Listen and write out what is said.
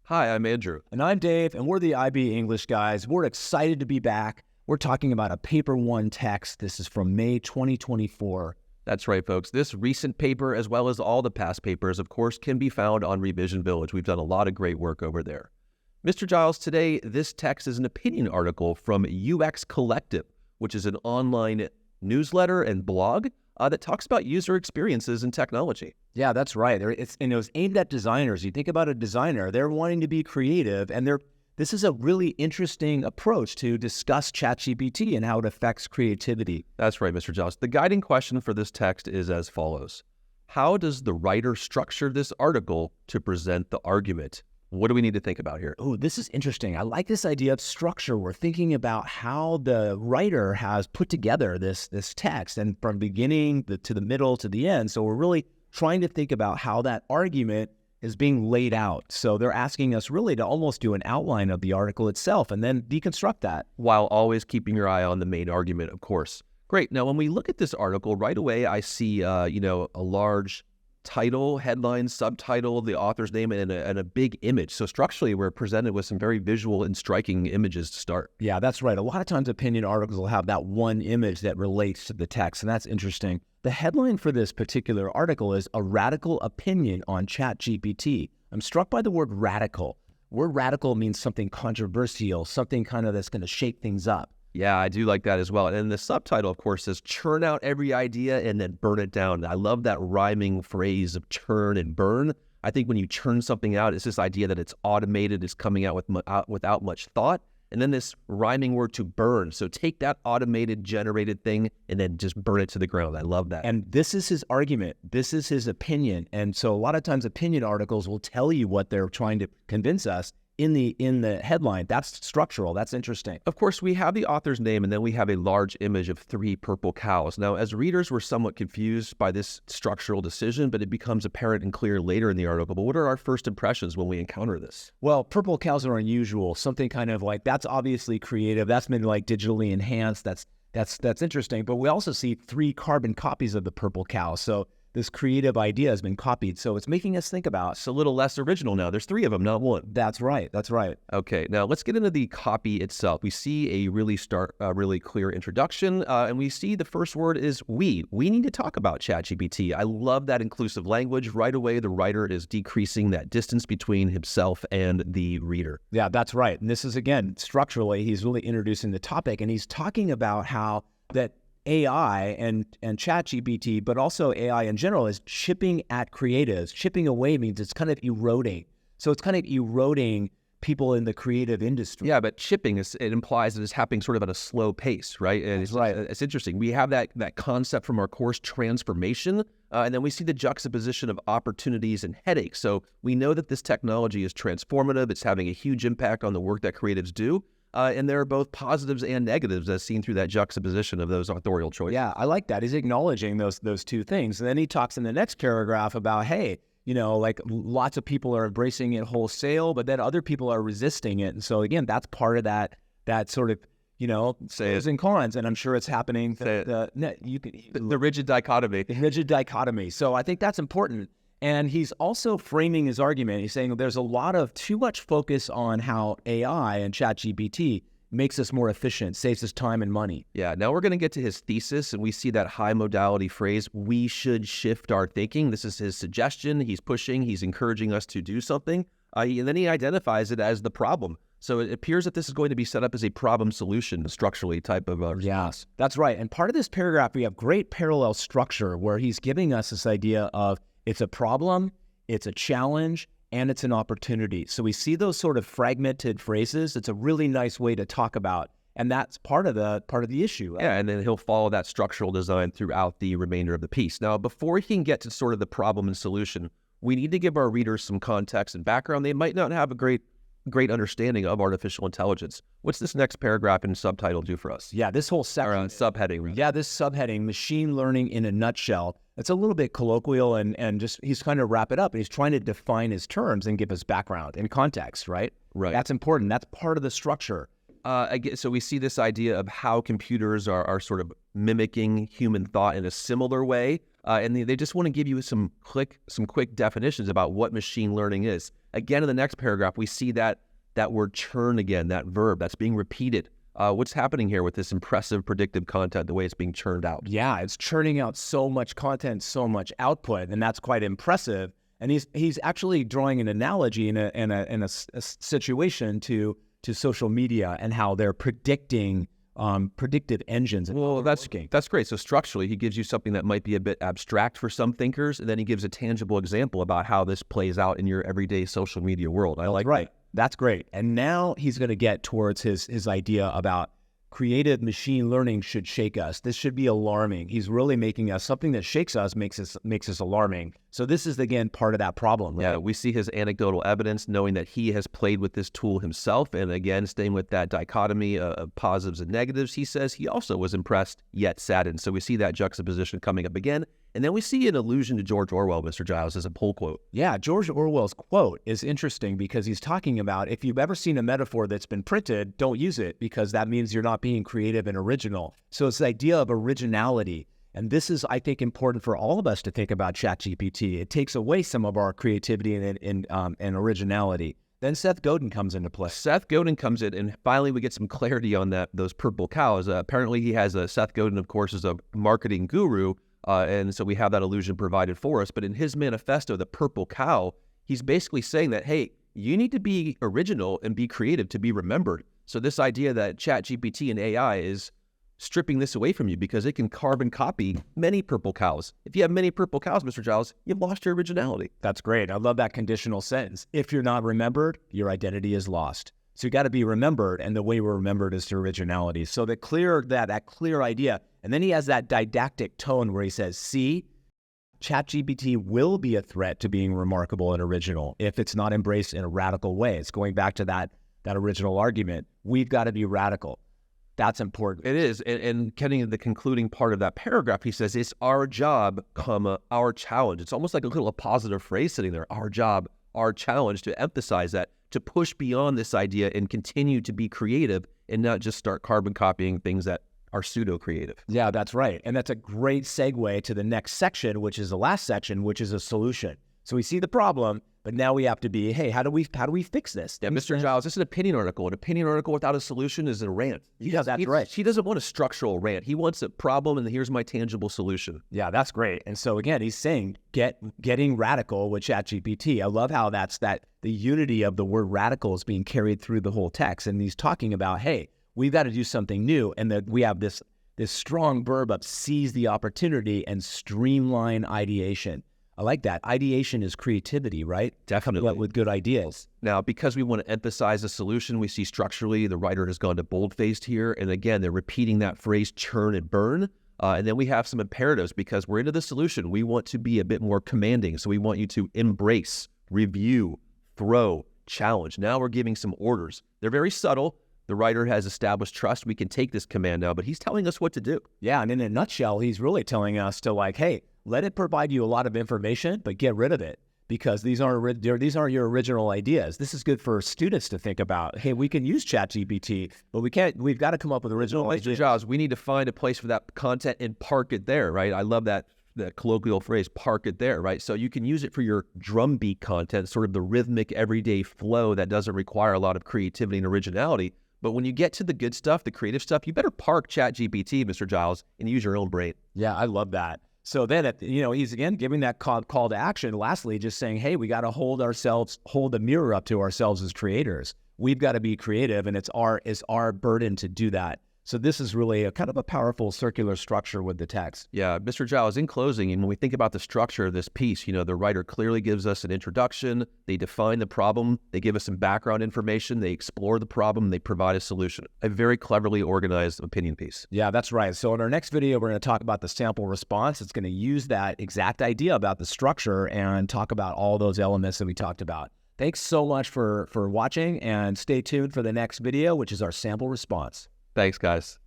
Hi, I'm Andrew. And I'm Dave, and we're the IB English guys. We're excited to be back. We're talking about a Paper 1 text. This is from May 2024. That's right, folks. This recent paper, as well as all the past papers, of course, can be found on Revision Village. We've done a lot of great work over there. Mr. Giles, today, this text is an opinion article from UX Collective, which is an online newsletter and blog that talks about user experiences in technology. Yeah, that's right. It was aimed at designers. You think about a designer, they're wanting to be creative, and this is a really interesting approach to discuss ChatGPT and how it affects creativity. That's right, Mr. Giles. The guiding question for this text is as follows. How does the writer structure this article to present the argument? What do we need to think about here? Oh, this is interesting. I like this idea of structure. We're thinking about how the writer has put together this text, and from beginning to the middle to the end. So we're really trying to think about how that argument is being laid out. So they're asking us really to almost do an outline of the article itself and then deconstruct that. While always keeping your eye on the main argument, of course. Great. Now, when we look at this article, right away, I see, a large title, headline, subtitle, the author's name, and a big image. So structurally, we're presented with some very visual and striking images to start. Yeah, that's right. A lot of times opinion articles will have that one image that relates to the text, and that's interesting. The headline for this particular article is "A Radical Opinion on ChatGPT." I'm struck by the word radical. Word radical means something controversial, something kind of that's going to shake things up. Yeah, I do like that as well. And the subtitle, of course, says churn out every idea and then burn it down. I love that rhyming phrase of churn and burn. I think when you churn something out, it's this idea that it's automated, it's coming out without much thought. And then this rhyming word to burn. So take that automated generated thing and then just burn it to the ground. I love that. And this is his argument. This is his opinion. And so a lot of times opinion articles will tell you what they're trying to convince us in the headline. That's structural. That's interesting. Of course, we have the author's name, and then we have a large image of 3 purple cows. Now, as readers, we're somewhat confused by this structural decision, but it becomes apparent and clear later in the article. But what are our first impressions when we encounter this? Well, purple cows are unusual. Something kind of like, that's obviously creative. That's been like digitally enhanced. That's interesting. But we also see 3 carbon copies of the purple cow. So this creative idea has been copied. So it's making us think about. It's a little less original now. There's 3 of them, not 1. That's right. That's right. Okay, now let's get into the copy itself. We see a really clear introduction, and we see the first word is we. We need to talk about ChatGPT. I love that inclusive language. Right away, the writer is decreasing that distance between himself and the reader. Yeah, that's right. And this is, again, structurally, he's really introducing the topic, and he's talking about how that AI and ChatGPT, but also AI in general, is chipping at creatives. Chipping away means it's kind of eroding. So it's kind of eroding people in the creative industry. Yeah, but chipping, it implies that it's happening sort of at a slow pace, right? And That's right. It's interesting. We have that concept from our course, transformation, and then we see the juxtaposition of opportunities and headaches. So we know that this technology is transformative. It's having a huge impact on the work that creatives do. And there are both positives and negatives as seen through that juxtaposition of those authorial choices. Yeah, I like that. He's acknowledging those 2 things. And then he talks in the next paragraph about, hey, like lots of people are embracing it wholesale, but then other people are resisting it. And so again, that's part of that sort of, pros and cons. And I'm sure it's happening. The rigid dichotomy. The rigid dichotomy. So I think that's important. And he's also framing his argument. He's saying there's a lot of too much focus on how AI and ChatGPT makes us more efficient, saves us time and money. Yeah, now we're going to get to his thesis, and we see that high modality phrase, we should shift our thinking. This is his suggestion. He's pushing, he's encouraging us to do something. And then he identifies it as the problem. So it appears that this is going to be set up as a problem solution, structurally type of Yes, that's right. And part of this paragraph, we have great parallel structure where he's giving us this idea of it's a problem, it's a challenge, and it's an opportunity. So we see those sort of fragmented phrases. It's a really nice way to talk about, and that's part of the issue. Yeah, and then he'll follow that structural design throughout the remainder of the piece. Now, before he can get to sort of the problem and solution, we need to give our readers some context and background. They might not have a great understanding of artificial intelligence. What's this next paragraph and subtitle do for us? Yeah, this whole section. Or subheading. Right? Yeah, this subheading, machine learning in a nutshell. It's a little bit colloquial and just he's trying to wrap it up. And he's trying to define his terms and give us background and context, right? Right. That's important. That's part of the structure. So we see this idea of how computers are sort of mimicking human thought in a similar way. and they just want to give you some quick definitions about what machine learning is. Again, in the next paragraph, we see that word churn again, that verb that's being repeated. What's happening here with this impressive predictive content, the way it's being churned out? Yeah, it's churning out so much content, so much output, and that's quite impressive. And he's actually drawing an analogy in a situation to social media and how they're predicting predictive engines. Well, that's great. So structurally, he gives you something that might be a bit abstract for some thinkers, and then he gives a tangible example about how this plays out in your everyday social media world. I like right. that. That's great. And now he's going to get towards his idea about creative machine learning should shake us. This should be alarming. He's really making us something that shakes us, makes us alarming. So this is, again, part of that problem. Right? Yeah, we see his anecdotal evidence, knowing that he has played with this tool himself. And again, staying with that dichotomy of positives and negatives, he says he also was impressed yet saddened. So we see that juxtaposition coming up again. And then we see an allusion to George Orwell, Mr. Giles, as a pull quote. Yeah, George Orwell's quote is interesting because he's talking about if you've ever seen a metaphor that's been printed, don't use it because that means you're not being creative and original. So it's the idea of originality. And this is, I think, important for all of us to think about ChatGPT. It takes away some of our creativity and originality. Then Seth Godin comes into play. Seth Godin comes in, and finally we get some clarity on those purple cows. Apparently he has Seth Godin, of course, is a marketing guru. And so we have that illusion provided for us. But in his manifesto, The Purple Cow, he's basically saying that, hey, you need to be original and be creative to be remembered. So this idea that ChatGPT and AI is stripping this away from you because it can carbon copy many purple cows. If you have many purple cows, Mr. Giles, you've lost your originality. That's great. I love that conditional sentence. If you're not remembered, your identity is lost. So you got to be remembered, and the way we're remembered is through originality. So that clear idea. And then he has that didactic tone where he says, see, ChatGPT will be a threat to being remarkable and original if it's not embraced in a radical way. It's going back to that original argument. We've got to be radical. That's important. It is. And getting the concluding part of that paragraph, he says, it's our job, our challenge. It's almost like a little appositive phrase sitting there. Our job, our challenge, to emphasize that, to push beyond this idea and continue to be creative and not just start carbon copying things that are pseudo-creative. Yeah, that's right. And that's a great segue to the next section, which is the last section, which is a solution. So we see the problem, but now we have to be, hey, how do we fix this? Yeah, Mr. Giles, this is an opinion article. An opinion article without a solution is a rant. Yeah, that's right. He doesn't want a structural rant. He wants a problem, and here's my tangible solution. Yeah, that's great. And so again, he's saying getting radical with ChatGPT. I love how the unity of the word radical is being carried through the whole text. And he's talking about, hey, we've got to do something new, and that we have this strong verb of seize the opportunity and streamline ideation. I like that. Ideation is creativity, right? Definitely. Coming up with good ideas. Now, because we want to emphasize a solution, we see structurally the writer has gone to bold-faced here. And again, they're repeating that phrase, churn and burn. And then we have some imperatives because we're into the solution. We want to be a bit more commanding. So we want you to embrace, review, throw, challenge. Now we're giving some orders. They're very subtle. The writer has established trust. We can take this command now, but he's telling us what to do. Yeah, and in a nutshell, he's really telling us to hey, let it provide you a lot of information, but get rid of it because these aren't your original ideas. This is good for students to think about. Hey, we can use ChatGPT, but we've got to come up with original ideas. Jobs, we need to find a place for that content and park it there, right? I love that colloquial phrase, park it there, right? So you can use it for your drumbeat content, sort of the rhythmic everyday flow that doesn't require a lot of creativity and originality. But when you get to the good stuff, the creative stuff, you better park ChatGPT, Mr. Giles, and use your own brain. Yeah, I love that. So then, he's again giving that call to action. Lastly, just saying, hey, we got to hold the mirror up to ourselves as creators. We've got to be creative, and it's our burden to do that. So this is really a kind of a powerful circular structure with the text. Yeah, Mr. Giles, in closing, and when we think about the structure of this piece, the writer clearly gives us an introduction. They define the problem. They give us some background information. They explore the problem. They provide a solution. A very cleverly organized opinion piece. Yeah, that's right. So in our next video, we're going to talk about the sample response. It's going to use that exact idea about the structure and talk about all those elements that we talked about. Thanks so much for watching, and stay tuned for the next video, which is our sample response. Thanks, guys.